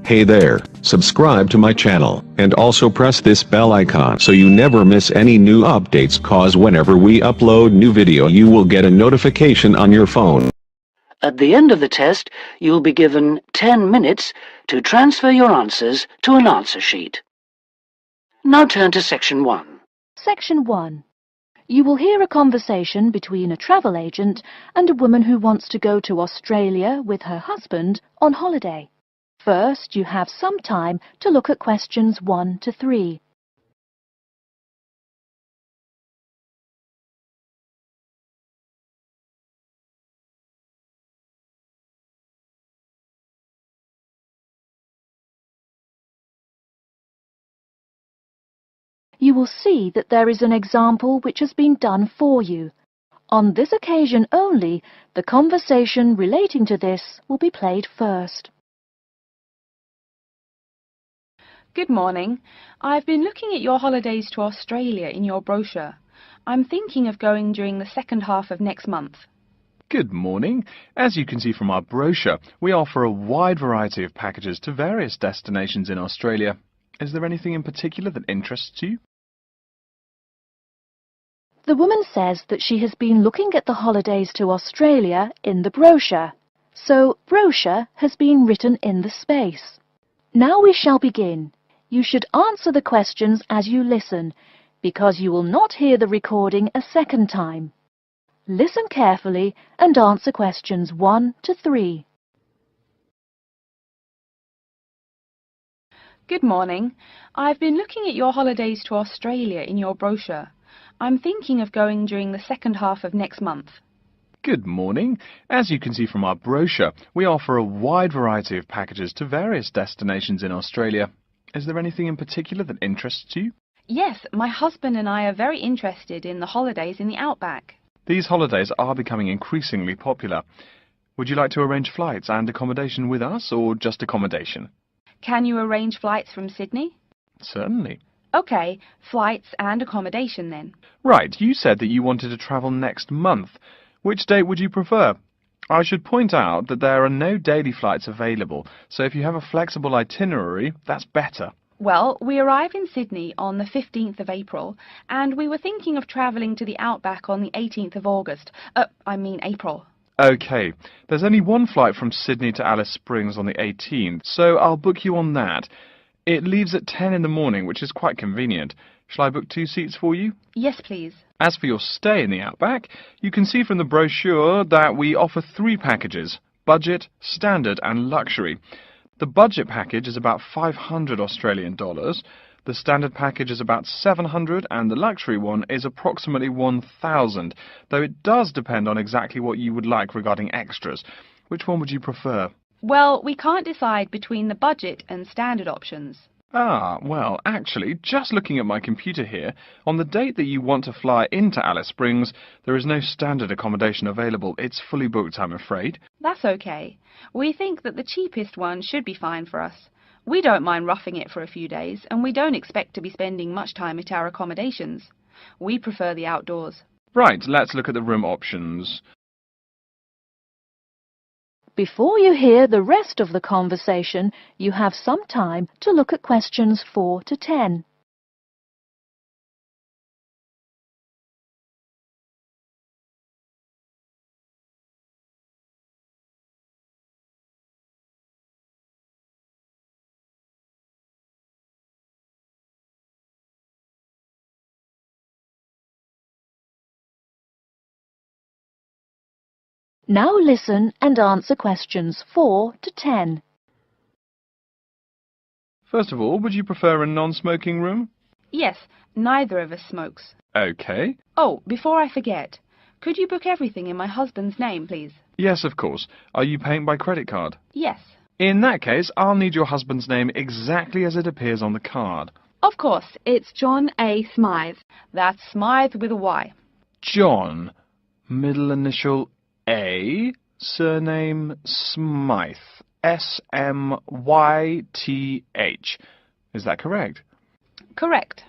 Hey there, subscribe to my channel, and also press this bell icon so you never miss any new updates, cause whenever we upload new video you will get a notification on your phone. At the end of the test, you'll be given 10 minutes to transfer your answers to an answer sheet. Now turn to Section 1. Section 1. You will hear a conversation between a travel agent and a woman who wants to go to Australia with her husband on holiday. First, you have some time to look at questions 1 to 3. You will see that there is an example which has been done for you. On this occasion only, the conversation relating to this will be played first. Good morning. I've been looking at your holidays to Australia in your brochure. I'm thinking of going during the second half of next month. Good morning. As you can see from our brochure, we offer a wide variety of packages to various destinations in Australia. Is there anything in particular that interests you? The woman says that she has been looking at the holidays to Australia in the brochure. So, brochure has been written in the space. Now we shall begin. You should answer the questions as you listen, because you will not hear the recording a second time. Listen carefully and answer questions 1 to 3. Good morning. I've been looking at your holidays to Australia in your brochure. I'm thinking of going during the second half of next month. Good morning. As you can see from our brochure, we offer a wide variety of packages to various destinations in Australia. Is there anything in particular that interests you? Yes, my husband and I are very interested in the holidays in the outback. These holidays are becoming increasingly popular. Would you like to arrange flights and accommodation with us, or just accommodation? Can you arrange flights from Sydney? Certainly. OK, flights and accommodation then. Right, you said that you wanted to travel next month. Which date would you prefer? I should point out that there are no daily flights available, so if you have a flexible itinerary, that's better. Well, we arrive in Sydney on the 15th of April, and we were thinking of travelling to the outback on the 18th of August. April. OK, there's only one flight from Sydney to Alice Springs on the 18th, so I'll book you on that. It leaves at 10 in the morning, which is quite convenient. Shall I book 2 seats for you? Yes, please. As for your stay in the outback, you can see from the brochure that we offer 3 packages: budget, standard and luxury. The budget package is about $500 Australian dollars, the standard package is about $700 and the luxury one is approximately $1,000, though it does depend on exactly what you would like regarding extras. Which one would you prefer? Well, we can't decide between the budget and standard options. Well, actually, just looking at my computer here, on the date that you want to fly into Alice Springs, there is no standard accommodation available. It's fully booked, I'm afraid. That's okay. We think that the cheapest one should be fine for us. We don't mind roughing it for a few days, and we don't expect to be spending much time at our accommodations. We prefer the outdoors. Right, let's look at the room options. Before you hear the rest of the conversation, you have some time to look at questions 4 to 10. Now listen and answer questions 4 to 10. First of all, would you prefer a non-smoking room? Yes, neither of us smokes. OK. Oh, before I forget, could you book everything in my husband's name, please? Yes, of course. Are you paying by credit card? Yes. In that case, I'll need your husband's name exactly as it appears on the card. Of course, it's John A. Smythe. That's Smythe with a Y. John, middle initial A, surname Smythe, S-M-Y-T-H. Is that correct? Correct.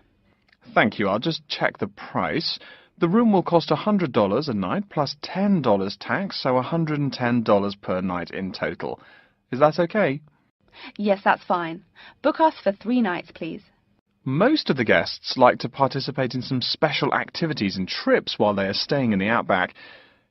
Thank you. I'll just check the price. The room will cost $100 a night plus $10 tax, so $110 per night in total. Is that okay? Yes, that's fine. Book us for 3 nights, please. Most of the guests like to participate in some special activities and trips while they are staying in the outback.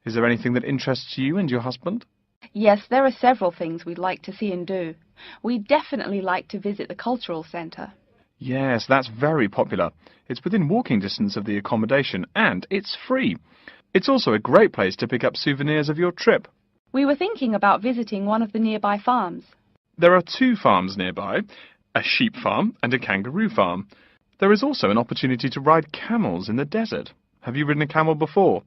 Is there anything that interests you and your husband? Yes, there are several things we'd like to see and do. We'd definitely like to visit the cultural centre. Yes, that's very popular. It's within walking distance of the accommodation and it's free. It's also a great place to pick up souvenirs of your trip. We were thinking about visiting one of the nearby farms. There are 2 farms nearby, a sheep farm and a kangaroo farm. There is also an opportunity to ride camels in the desert. Have you ridden a camel before?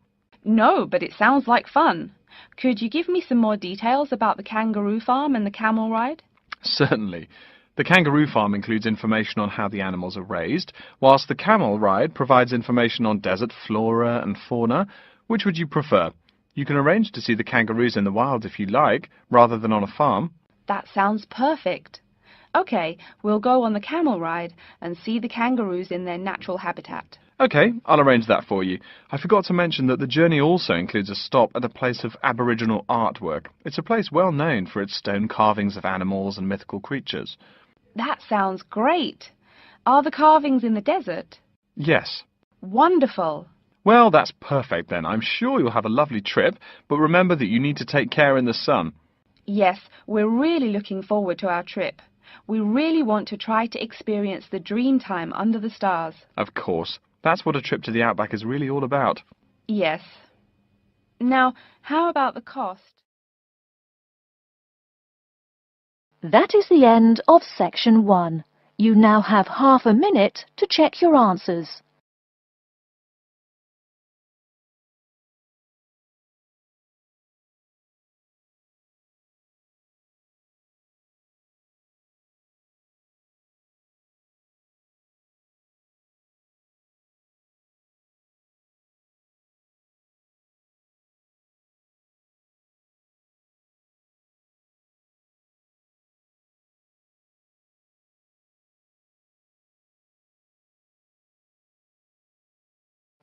No, but it sounds like fun. Could you give me some more details about the kangaroo farm and the camel ride? Certainly. The kangaroo farm includes information on how the animals are raised, whilst the camel ride provides information on desert flora and fauna. Which would you prefer? You can arrange to see the kangaroos in the wild if you like, rather than on a farm. That sounds perfect. Okay, we'll go on the camel ride and see the kangaroos in their natural habitat. Okay, I'll arrange that for you. I forgot to mention that the journey also includes a stop at a place of Aboriginal artwork. It's a place well known for its stone carvings of animals and mythical creatures. That sounds great. Are the carvings in the desert? Yes. Wonderful. Well, that's perfect then. I'm sure you'll have a lovely trip, but remember that you need to take care in the sun. Yes, we're really looking forward to our trip. We really want to try to experience the dream time under the stars. Of course. That's what a trip to the outback is really all about. Yes. Now, how about the cost? That is the end of section 1. You now have half a minute to check your answers.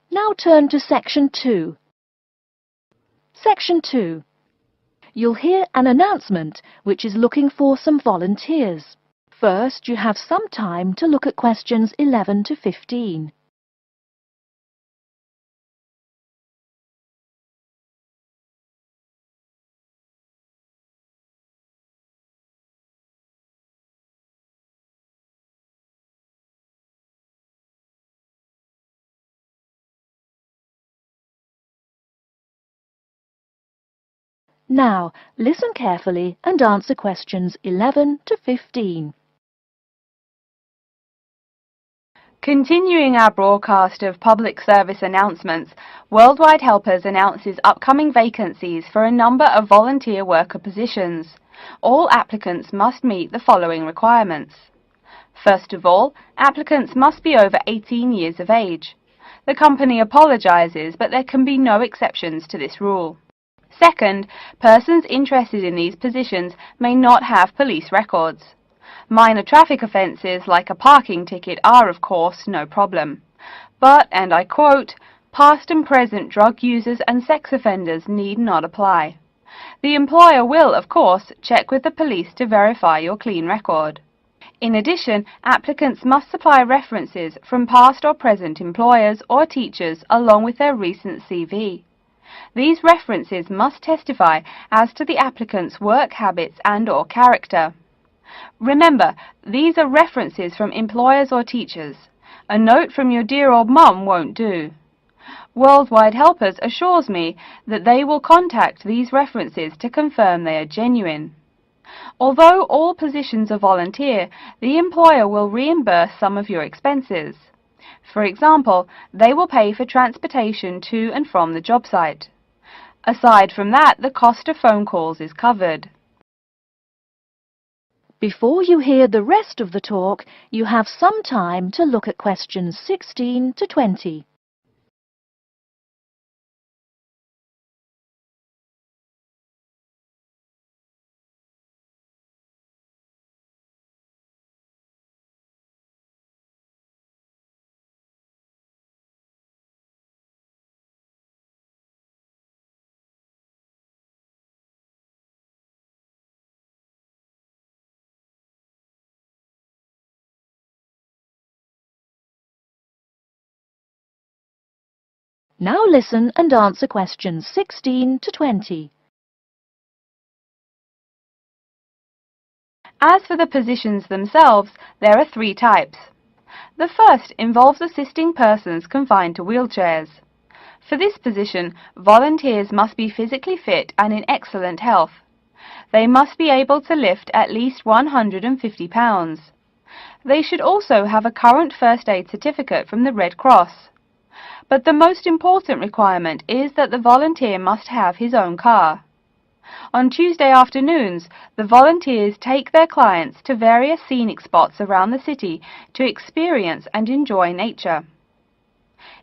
Now turn to section 2. Section 2. You'll hear an announcement which is looking for some volunteers. First, you have some time to look at questions 11 to 15. Now, listen carefully and answer questions 11 to 15. Continuing our broadcast of public service announcements, Worldwide Helpers announces upcoming vacancies for a number of volunteer worker positions. All applicants must meet the following requirements. First of all, applicants must be over 18 years of age. The company apologises, but there can be no exceptions to this rule. Second, persons interested in these positions may not have police records. Minor traffic offences like a parking ticket are, of course, no problem. But, and I quote, past and present drug users and sex offenders need not apply. The employer will, of course, check with the police to verify your clean record. In addition, applicants must supply references from past or present employers or teachers along with their recent CV. These references must testify as to the applicant's work habits and/or character. Remember, these are references from employers or teachers. A note from your dear old mum won't do. Worldwide Helpers assures me that they will contact these references to confirm they are genuine. Although all positions are volunteer, the employer will reimburse some of your expenses. For example, they will pay for transportation to and from the job site. Aside from that, the cost of phone calls is covered. Before you hear the rest of the talk, you have some time to look at questions 16 to 20. Now listen and answer questions 16 to 20. As for the positions themselves, there are 3 types. The first involves assisting persons confined to wheelchairs. For this position, volunteers must be physically fit and in excellent health. They must be able to lift at least 150 pounds. They should also have a current first aid certificate from the Red Cross. But the most important requirement is that the volunteer must have his own car. On Tuesday afternoons, the volunteers take their clients to various scenic spots around the city to experience and enjoy nature.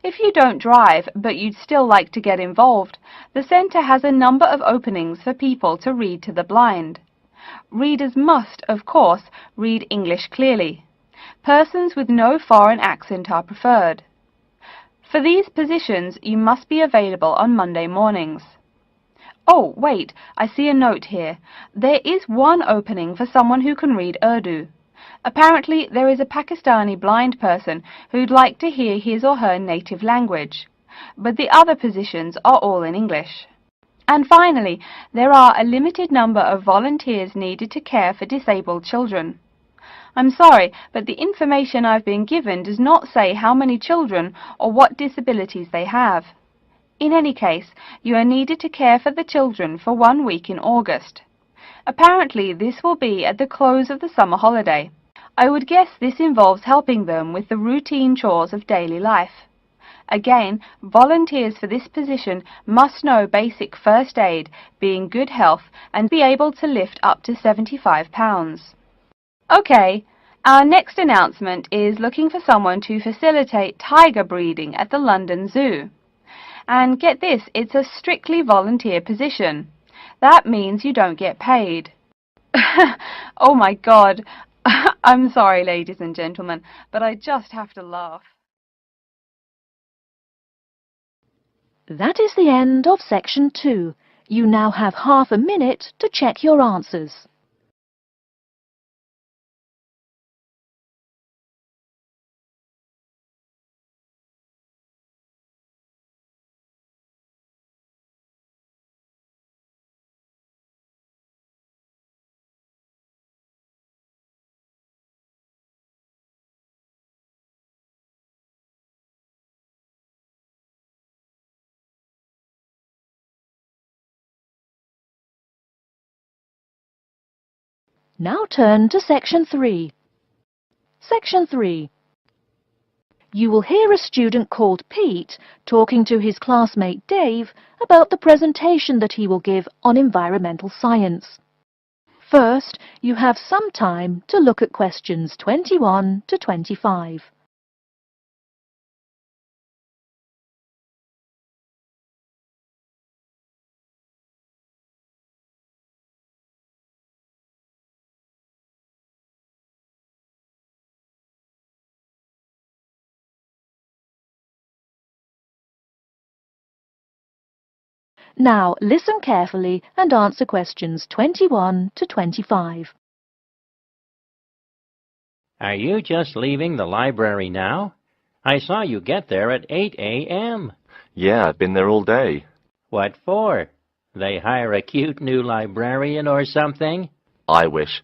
If you don't drive, but you'd still like to get involved, the centre has a number of openings for people to read to the blind. Readers must, of course, read English clearly. Persons with no foreign accent are preferred. For these positions, you must be available on Monday mornings. Oh, wait, I see a note here. There is one opening for someone who can read Urdu. Apparently, there is a Pakistani blind person who'd like to hear his or her native language, but the other positions are all in English. And finally, there are a limited number of volunteers needed to care for disabled children. I'm sorry, but the information I've been given does not say how many children or what disabilities they have. In any case, you are needed to care for the children for 1 week in August. Apparently, this will be at the close of the summer holiday. I would guess this involves helping them with the routine chores of daily life. Again, volunteers for this position must know basic first aid, be in good health, and be able to lift up to 75 pounds. Okay, our next announcement is looking for someone to facilitate tiger breeding at the London Zoo. And get this, it's a strictly volunteer position. That means you don't get paid. Oh my God. I'm sorry, ladies and gentlemen, but I just have to laugh. That is the end of section 2. You now have half a minute to check your answers. Now turn to section 3. Section 3. You will hear a student called Pete talking to his classmate Dave about the presentation that he will give on environmental science. First, you have some time to look at questions 21 to 25. Now listen carefully and answer questions 21 to 25. Are you just leaving the library now? I saw you get there at 8 a.m. Yeah, I've been there all day. What for? They hire a cute new librarian or something? I wish.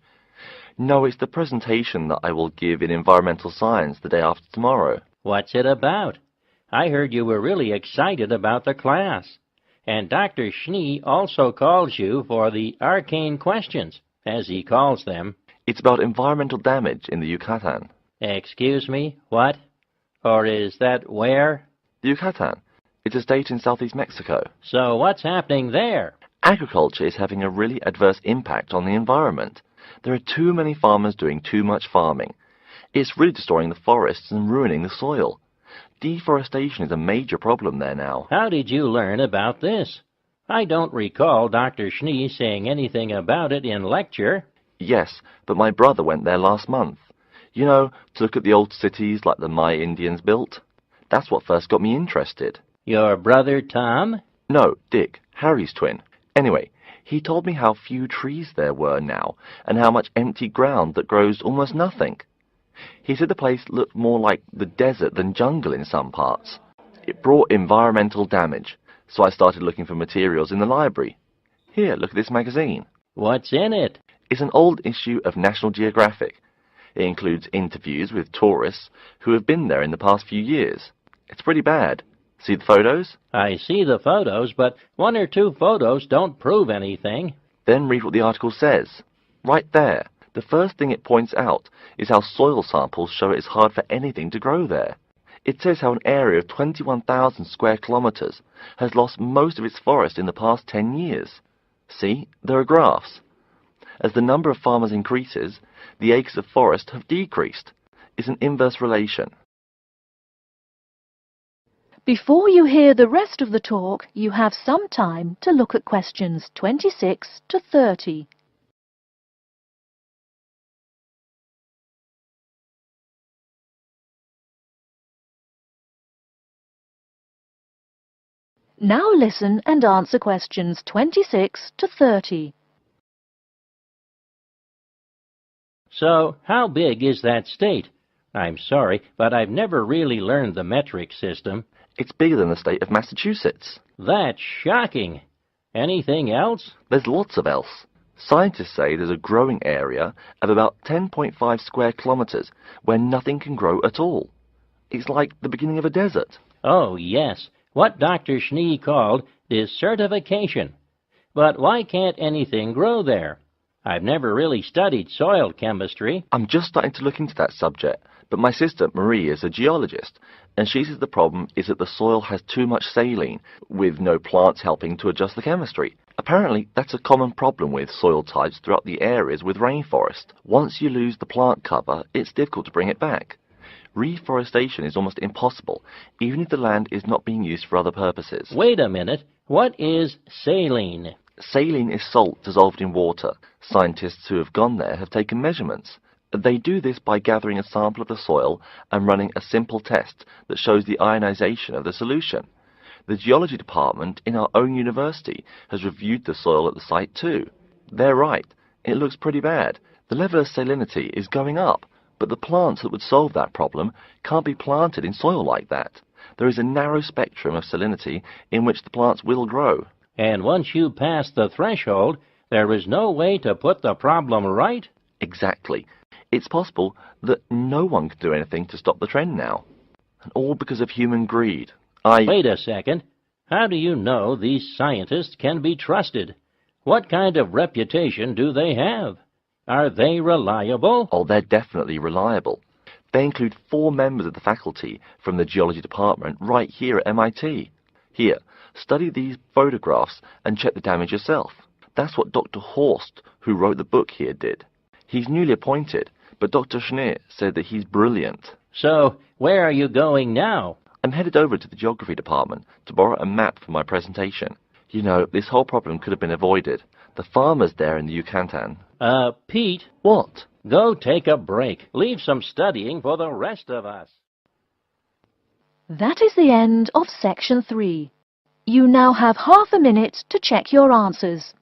No, it's the presentation that I will give in environmental science the day after tomorrow. What's it about? I heard you were really excited about the class. And Dr. Schnee also calls you for the arcane questions, as he calls them. It's about environmental damage in the Yucatan. Excuse me, what? Or is that where? The Yucatan. It's a state in southeast Mexico. So what's happening there? Agriculture is having a really adverse impact on the environment. There are too many farmers doing too much farming. It's really destroying the forests and ruining the soil. Deforestation is a major problem there now. How did you learn about this? I don't recall Dr. Schnee saying anything about it in lecture. Yes, but my brother went there last month. You know, to look at the old cities like the Maya Indians built. That's what first got me interested. Your brother Tom? No, Dick, Harry's twin. Anyway, he told me how few trees there were now, and how much empty ground that grows almost nothing. He said the place looked more like the desert than jungle in some parts. It brought environmental damage, so I started looking for materials in the library. Here, look at this magazine. What's in it? It's an old issue of National Geographic. It includes interviews with tourists who have been there in the past few years. It's pretty bad. See the photos? I see the photos, but one or two photos don't prove anything. Then read what the article says. Right there. The first thing it points out is how soil samples show it's hard for anything to grow there. It says how an area of 21,000 square kilometers has lost most of its forest in the past 10 years. See, there are graphs. As the number of farmers increases, the acres of forest have decreased. It's an inverse relation. Before you hear the rest of the talk, you have some time to look at questions 26 to 30. Now listen and answer questions 26 to 30. So, how big is that state? I'm sorry, but I've never really learned the metric system. It's bigger than the state of Massachusetts. That's shocking. Anything else? There's lots of else. Scientists say there's a growing area of about 10.5 square kilometers where nothing can grow at all. It's like the beginning of a desert. Oh, yes. What Dr. Schnee called desertification. But why can't anything grow there? I've never really studied soil chemistry. I'm just starting to look into that subject, but my sister Marie is a geologist, and she says the problem is that the soil has too much saline, with no plants helping to adjust the chemistry. Apparently, that's a common problem with soil types throughout the areas with rainforest. Once you lose the plant cover, it's difficult to bring it back. Reforestation is almost impossible, even if the land is not being used for other purposes. Wait a minute. What is saline? Saline is salt dissolved in water. Scientists who have gone there have taken measurements. They do this by gathering a sample of the soil and running a simple test that shows the ionization of the solution. The geology department in our own university has reviewed the soil at the site too. They're right. It looks pretty bad. The level of salinity is going up, but the plants that would solve that problem can't be planted in soil like that. There is a narrow spectrum of salinity in which the plants will grow. And once you pass the threshold, there is no way to put the problem right? Exactly. It's possible that no one can do anything to stop the trend now. And all because of human greed. Wait a second. How do you know these scientists can be trusted? What kind of reputation do they have? Are they reliable? Oh, they're definitely reliable. They include 4 members of the faculty from the geology department right here at MIT. Here, study these photographs and check the damage yourself. That's what Dr. Horst, who wrote the book here, did. He's newly appointed, but Dr. Schnee said that he's brilliant. So, where are you going now? I'm headed over to the geography department to borrow a map for my presentation. You know, this whole problem could have been avoided. The farmers there in the Yucatan... Pete? What? Go take a break. Leave some studying for the rest of us. That is the end of section 3. You now have half a minute to check your answers.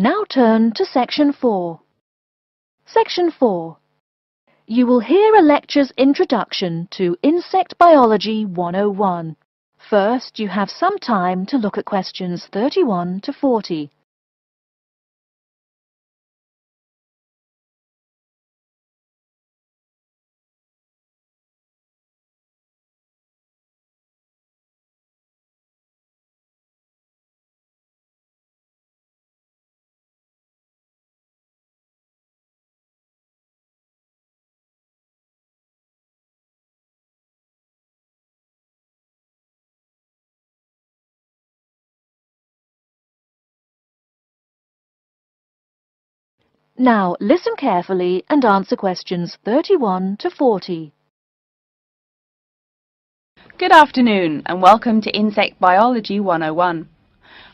Now turn to section 4. Section 4. You will hear a lecture's introduction to Insect Biology 101. First, you have some time to look at questions 31 to 40. Now listen carefully and answer questions 31 to 40. Good afternoon and welcome to Insect Biology 101.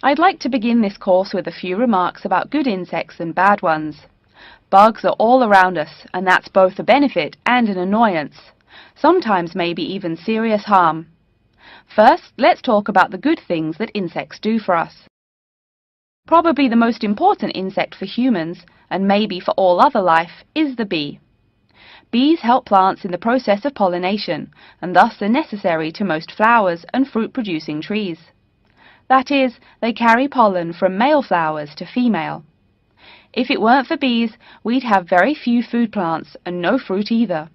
I'd like to begin this course with a few remarks about good insects and bad ones. Bugs are all around us, and that's both a benefit and an annoyance, sometimes maybe even serious harm. First, let's talk about the good things that insects do for us. Probably the most important insect for humans, and maybe for all other life, is the bee. Bees help plants in the process of pollination, and thus are necessary to most flowers and fruit-producing trees. That is, they carry pollen from male flowers to female. If it weren't for bees, we'd have very few food plants and no fruit either.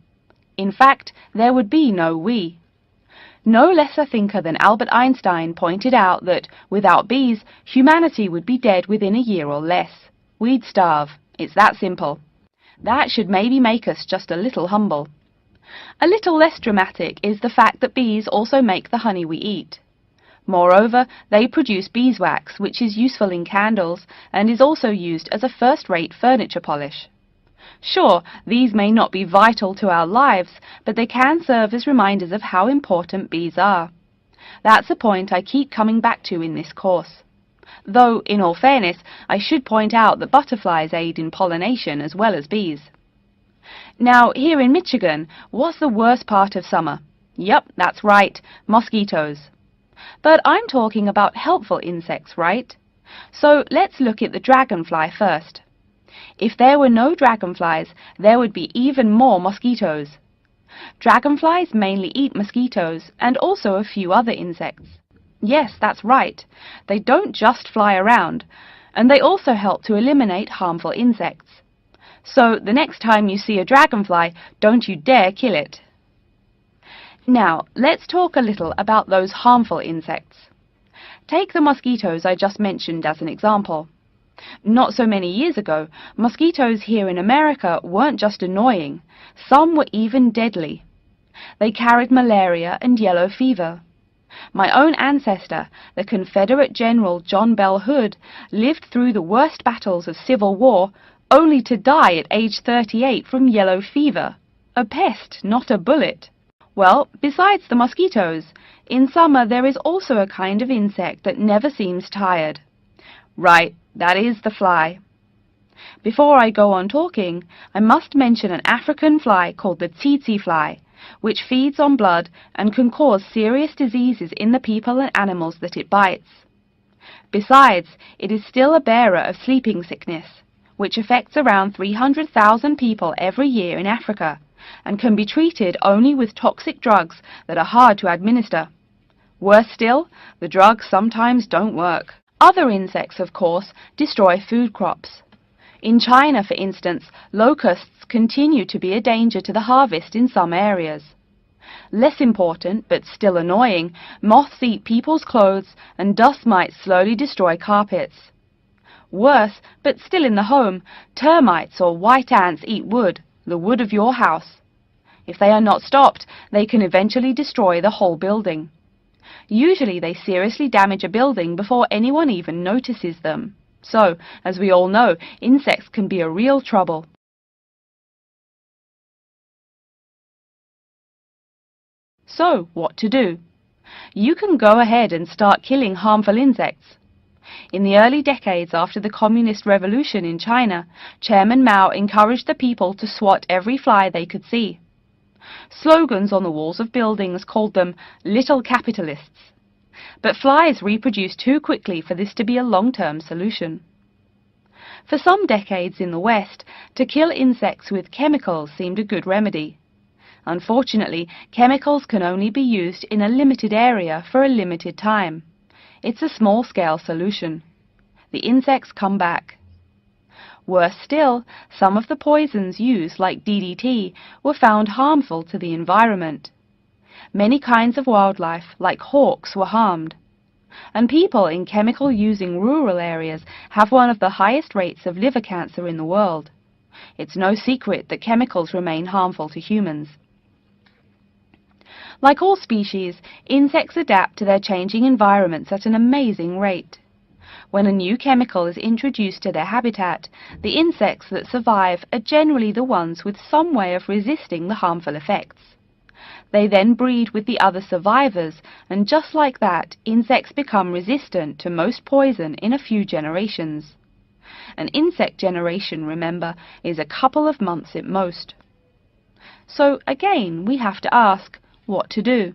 In fact, there would be no we. No less a thinker than Albert Einstein pointed out that, without bees, humanity would be dead within a year or less. We'd starve. It's that simple. That should maybe make us just a little humble. A little less dramatic is the fact that bees also make the honey we eat. Moreover, they produce beeswax, which is useful in candles and is also used as a first-rate furniture polish. Sure, these may not be vital to our lives, but they can serve as reminders of how important bees are. That's a point I keep coming back to in this course. Though, in all fairness, I should point out that butterflies aid in pollination as well as bees. Now, here in Michigan, what's the worst part of summer? Yep, that's right, mosquitoes. But I'm talking about helpful insects, right? So let's look at the dragonfly first. If there were no dragonflies, there would be even more mosquitoes. Dragonflies mainly eat mosquitoes and also a few other insects. Yes, that's right. They don't just fly around, and they also help to eliminate harmful insects. So the next time you see a dragonfly, don't you dare kill it. Now, let's talk a little about those harmful insects. Take the mosquitoes I just mentioned as an example. Not so many years ago, mosquitoes here in America weren't just annoying, some were even deadly. They carried malaria and yellow fever. My own ancestor, the Confederate General John Bell Hood, lived through the worst battles of Civil War, only to die at age 38 from yellow fever. A pest, not a bullet. Well, besides the mosquitoes, in summer there is also a kind of insect that never seems tired. Right, that is the fly. Before I go on talking, I must mention an African fly called the tsetse fly, which feeds on blood and can cause serious diseases in the people and animals that it bites. Besides, it is still a bearer of sleeping sickness, which affects around 300,000 people every year in Africa, and can be treated only with toxic drugs that are hard to administer. Worse still, the drugs sometimes don't work. Other insects, of course, destroy food crops. In China, for instance, locusts continue to be a danger to the harvest in some areas. Less important, but still annoying, moths eat people's clothes and dust mites slowly destroy carpets. Worse, but still in the home, termites or white ants eat wood, the wood of your house. If they are not stopped, they can eventually destroy the whole building. Usually they seriously damage a building before anyone even notices them. So, as we all know, insects can be a real trouble. So, what to do? You can go ahead and start killing harmful insects. In the early decades after the Communist Revolution in China, Chairman Mao encouraged the people to swat every fly they could see. Slogans on the walls of buildings called them little capitalists. But flies reproduce too quickly for this to be a long-term solution. For some decades in the West, to kill insects with chemicals seemed a good remedy. Unfortunately, chemicals can only be used in a limited area for a limited time. It's a small-scale solution. The insects come back. Worse still, some of the poisons used, like DDT, were found harmful to the environment. Many kinds of wildlife, like hawks, were harmed. And people in chemical-using rural areas have one of the highest rates of liver cancer in the world. It's no secret that chemicals remain harmful to humans. Like all species, insects adapt to their changing environments at an amazing rate. When a new chemical is introduced to their habitat, the insects that survive are generally the ones with some way of resisting the harmful effects. They then breed with the other survivors, and just like that, insects become resistant to most poison in a few generations. An insect generation, remember, is a couple of months at most. So again, we have to ask, what to do?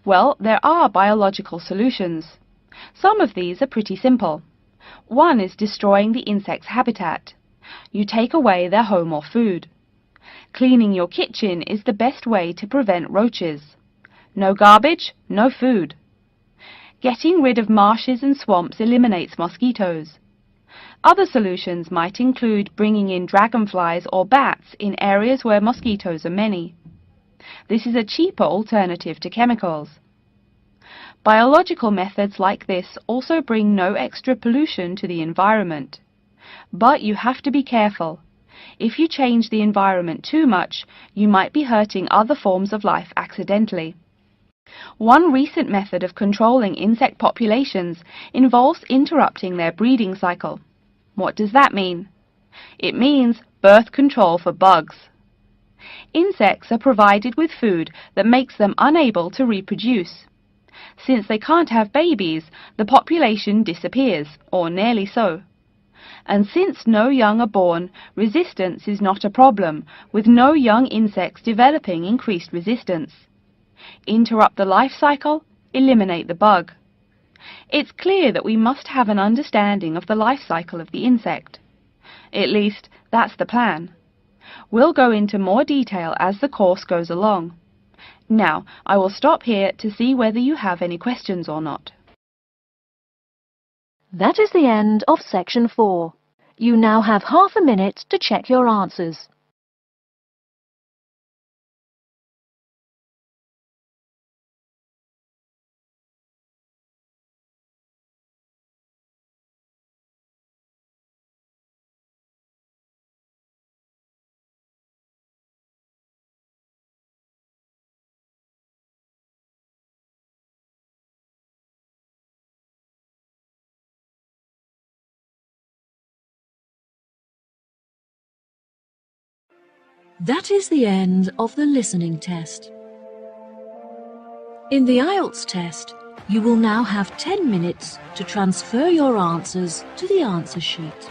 Well, there are biological solutions. Some of these are pretty simple. One is destroying the insect's habitat. You take away their home or food. Cleaning your kitchen is the best way to prevent roaches. No garbage, no food. Getting rid of marshes and swamps eliminates mosquitoes. Other solutions might include bringing in dragonflies or bats in areas where mosquitoes are many. This is a cheaper alternative to chemicals. Biological methods like this also bring no extra pollution to the environment. But you have to be careful. If you change the environment too much, you might be hurting other forms of life accidentally. One recent method of controlling insect populations involves interrupting their breeding cycle. What does that mean? It means birth control for bugs. Insects are provided with food that makes them unable to reproduce. Since they can't have babies, the population disappears, or nearly so. And since no young are born, resistance is not a problem, with no young insects developing increased resistance. Interrupt the life cycle, eliminate the bug. It's clear that we must have an understanding of the life cycle of the insect. At least, that's the plan. We'll go into more detail as the course goes along. Now, I will stop here to see whether you have any questions or not. That is the end of section 4. You now have half a minute to check your answers. That is the end of the listening test. In the IELTS test, you will now have 10 minutes to transfer your answers to the answer sheet.